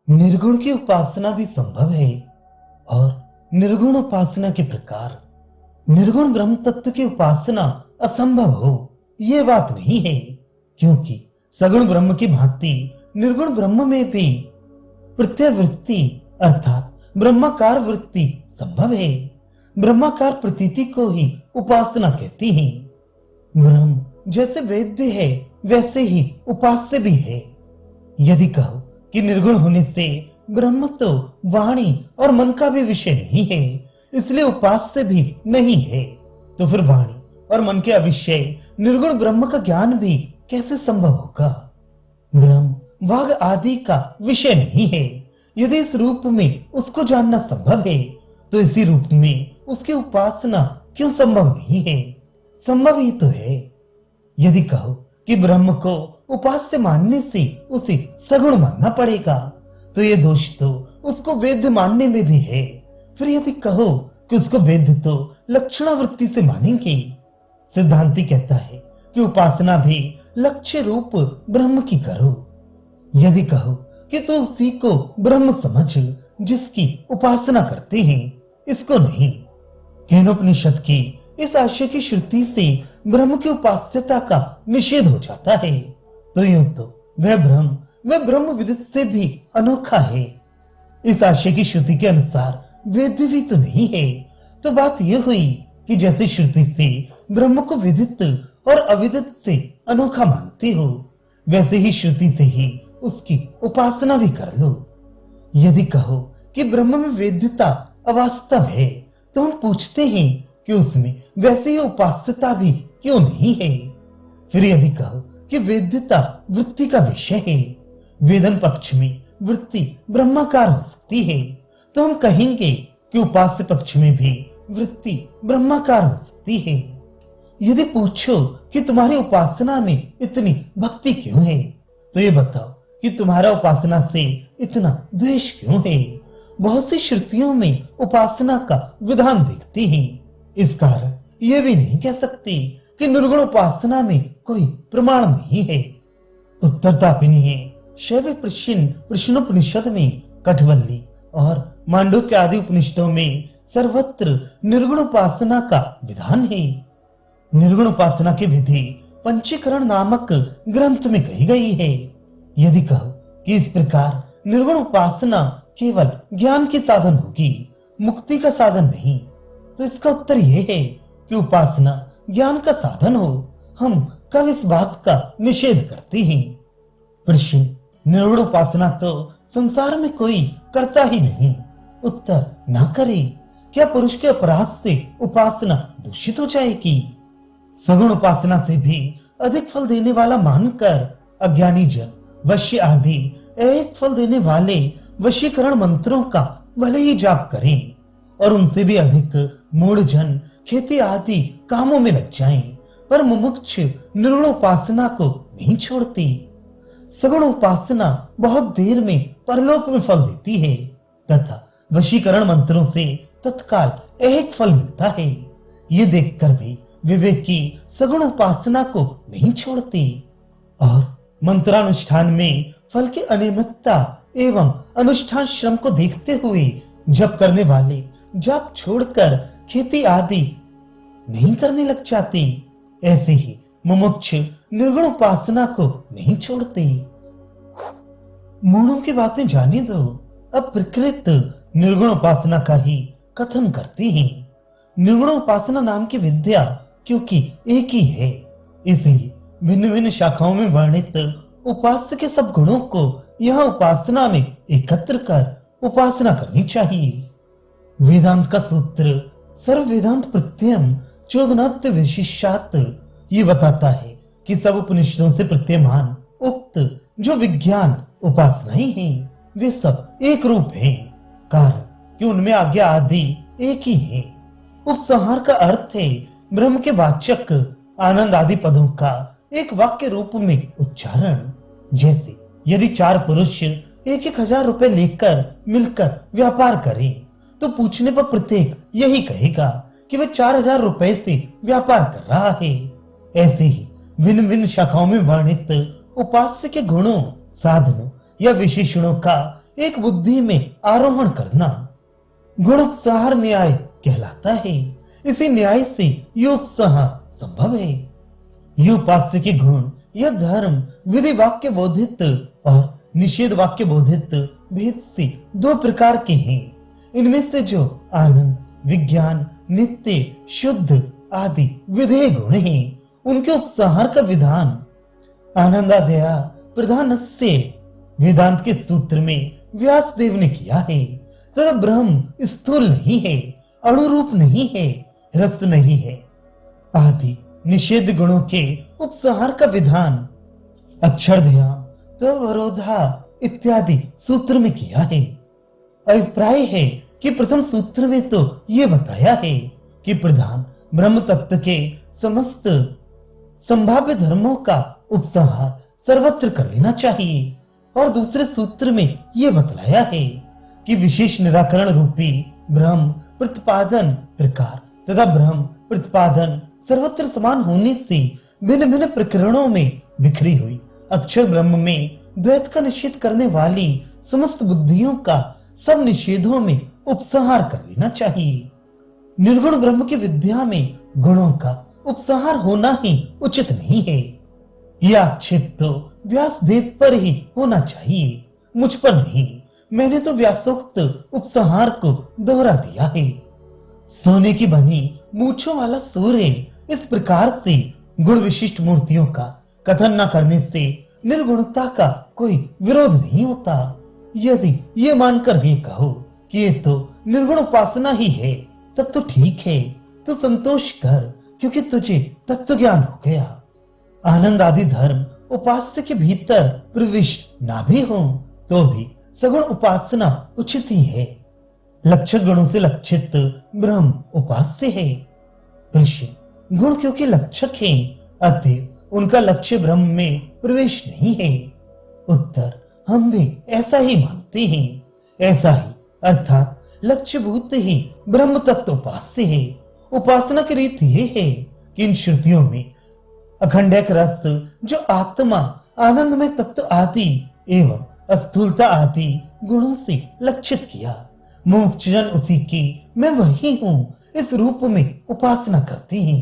निर्गुण की उपासना भी संभव है और निर्गुण उपासना के प्रकार। निर्गुण ब्रह्म तत्व की उपासना असंभव हो यह बात नहीं है, क्योंकि सगुण ब्रह्म की भांति निर्गुण ब्रह्म में भी प्रत्यवृत्ति अर्थात ब्रह्माकार वृत्ति संभव है। ब्रह्माकार प्रतीति को ही उपासना कहती हैं। ब्रह्म जैसे वेद्य है वैसे ही उपास्य भी है। यदि कहो कि निर्गुण होने से ब्रह्म तो वाणी और मन का भी विषय नहीं है, इसलिए उपास्य भी नहीं है, तो फिर वाणी और मन के अविषय निर्गुण ब्रह्म का ज्ञान भी कैसे संभव होगा? ब्रह्म वाग आदि का विषय नहीं है। यदि इस रूप में उसको जानना संभव है, तो इसी रूप में उसकी उपासना क्यों संभव नहीं है? संभव ही तो है। यदि कहो कि ब्रह्म को उपास्य मानने से उसे सगुण मानना पड़ेगा, तो ये दोष तो उसको वेद्य मानने में भी है। फिर यदि कहो कि उसको वेद्य तो लक्षणावृत्ति से मानेंगे। सिद्धांति कहता है कि उपासना भी लक्ष्य रूप ब्रह्म की करो। यदि कहो कि तो उसी को ब्रह्म समझ जिसकी उपासना करते हैं, इसको नहीं। केनोपनिषद की इस आशय की श्रुति से ब्रह्म की उपास्यता का निषेध हो जाता है। तो यूं तो वह ब्रह्म विदित से भी अनोखा है। इस आशय की श्रुति के अनुसार वेद्य भी तो नहीं है। तो बात यह हुई कि जैसे श्रुति से ब्रह्म को विदित और अविदित से अनोखा मानते हो, वैसे ही श्रुति से ही उसकी उपासना भी कर लो। यदि कहो कि ब्रह्म में वेद्यता अवास्तव है, तो हम पूछते हैं कि उसमें वैसे ही उपास्यता भी क्यों नहीं है? फिर यदि कहो कि वेद्यता वृत्ति का विषय है, वेदन पक्ष में वृत्ति ब्रह्माकार हो सकती है, तो हम कहेंगे कि उपास्य पक्ष में भी वृत्ति ब्रह्माकार हो सकती है। यदि पूछो कि तुम्हारी उपासना में इतनी भक्ति क्यों है, तो ये बताओ कि तुम्हारा उपासना से इतना द्वेष क्यों है? बहुत सी श्रुतियों में उपासना का विधान देखते हैं। इस कारण यह भी नहीं कह सकते कि निर्गुण उपासना में कोई प्रमाण नहीं है। उत्तर तापिनी है शैव प्रश्नोपनिषद में, कठवल्ली और मांडुक्य आदि उपनिषदों में सर्वत्र निर्गुण उपासना का विधान है। निर्गुण उपासना की विधि पंचीकरण नामक ग्रंथ में कही गई है। यदि कहो कि इस प्रकार निर्गुण उपासना केवल ज्ञान की साधन होगी, मुक्ति का साधन नहीं, तो इसका उत्तर यह है कि उपासना ज्ञान का साधन हो, हम कब इस बात का निषेध करते हैं? प्रश्न: निर्गुण उपासना तो संसार में कोई करता ही नहीं। उत्तर: ना करे। क्या पुरुष के अपराध से उपासना दूषित हो जाएगी? सगुण उपासना से भी अधिक फल देने वाला मानकर अज्ञानी जन वश्य आदि एक फल देने वाले वशीकरण मंत्रों का भले ही जाप करें, और उनसे भी अधिक मूढ़ जन खेती आदि कामों में लग जाएं, पर मुमुक्ष निर्गुण उपासना को नहीं छोड़ती। सगुण उपासना बहुत देर में परलोक में फल देती है तथा वशीकरण मंत्रों से तत्काल एक फल मिलता है। ये देखकर भी विवेकी सगुण उपासना को नहीं छोड़ते, और मंत्रानुष्ठान में फल की अनियमितता एवं अनुष्ठान श्रम को देखते हुए जप करने वाले जप छोड़कर खेती आदि नहीं करने लग जाते। ऐसे ही मुमुक्ष निर्गुण उपासना को नहीं छोड़ते। मूढ़ों की बातें जाने दो, अब प्रकृत निर्गुण उपासना का ही कथन करते हैं। निर्गुण उपासना नाम की विद्या क्योंकि एक ही है, इसलिए भिन्न भिन्न शाखाओं में वर्णित उपास्य के सब गुणों को यह उपासना में एकत्र कर उपासना करनी चाहिए। वेदांत का सूत्र सर्व वेदांत प्रत्ययम चोदनात्य विशिष्टात ये बताता है कि सब उपनिषदों से प्रत्ययमान उक्त जो विज्ञान उपासनाएं हैं, वे सब एक रूप हैं, कारण कि उनमें आज्ञा आदि एक ही है। उपसंहार का अर्थ है ब्रह्म के वाचक आनंद आदि पदों का एक वाक्य रूप में उच्चारण। जैसे यदि चार पुरुष 1,000 रुपए लेकर मिलकर व्यापार करें, तो पूछने पर प्रत्येक यही कहेगा कि वह 4,000 रुपए से व्यापार कर रहा है। ऐसे ही भिन्न भिन्न शाखाओं में वर्णित उपास्य के गुणों, साधनों या विशेषणों का एक बुद्धि में आरोहण करना गुण उपसंहार न्याय कहलाता है। इसी न्याय से ये उपसंहार संभव है। ये उपास्य के गुण या धर्म विधि वाक्य बोधित और निषेध वाक्य बोधित भेद से दो प्रकार के हैं। इनमें से जो आनंद, विज्ञान, नित्य, शुद्ध आदि विधेय गुण हैं, उनके उपसंहार का विधान आनंदादया प्रधानस्य वेदांत के सूत्र में व्यास देव ने किया है। तथा ब्रह्म स्थूल नहीं है, अणुरूप नहीं है, रस नहीं है आदि निषेध गुणों के उपसंहार का विधान अक्षरध्यान, त्वरोधा इत्यादि सूत्र में किया है। अभिप्राय है कि प्रथम सूत्र में तो ये बताया है कि प्रधान ब्रह्म तत्व के समस्त संभाव्य धर्मों का उपसंहार सर्वत्र कर लेना चाहिए, और दूसरे सूत्र में यह बतलाया है कि विशेष निराकरण रूपी ब्रह्म प्रतिपादन प्रकार तथा ब्रह्म प्रतिपादन सर्वत्र समान होने से भिन्न भिन्न प्रकरणों में बिखरी हुई अक्षर ब्रह्म में द्वैत का निषेध करने वाली समस्त बुद्धियों का सब निषेधों में उपसंहार कर लेना चाहिए। निर्गुण ब्रह्म की विद्या में गुणों का उपसंहार होना ही उचित नहीं है। यह आक्षेप तो व्यास देव पर ही होना चाहिए, मुझ पर नहीं। मैंने तो व्यासोक्त उपसंहार को दोहरा दिया है। सोने की बनी मूंछों वाला सूर्य इस प्रकार से गुण विशिष्ट मूर्तियों का कथन न करने से निर्गुणता का कोई विरोध नहीं होता। यदि ये मानकर भी कहो कि ये तो निर्गुण उपासना ही है, तब तो ठीक है, तो संतोष कर, क्योंकि तुझे तत्व ज्ञान हो गया। आनंद आदि धर्म उपास्य के भीतर प्रविष्ट ना भी हो तो भी सगुण उपासना उचित ही है। लक्षित गुणों से लक्षित ब्रह्म उपास्य है। प्रश्न, गुण क्योंकि लक्षक हैं, अतः उनका लक्ष्य ब्रह्म में प्रवेश नहीं है। उत्तर, हम भी ऐसा ही मानते हैं। ऐसा ही अर्थात लक्ष्य भूत ही ब्रह्म तत्व उपास्य है। उपासना की रीति ये है कि इन श्रुतियों में अखंडक रस जो आत्मा आनंद में तत्व आदि एवं स्थूलता आदि गुणों से लक्षित किया। मोक्षजन उसी की मैं वही हूँ इस रूप में उपासना करते हैं।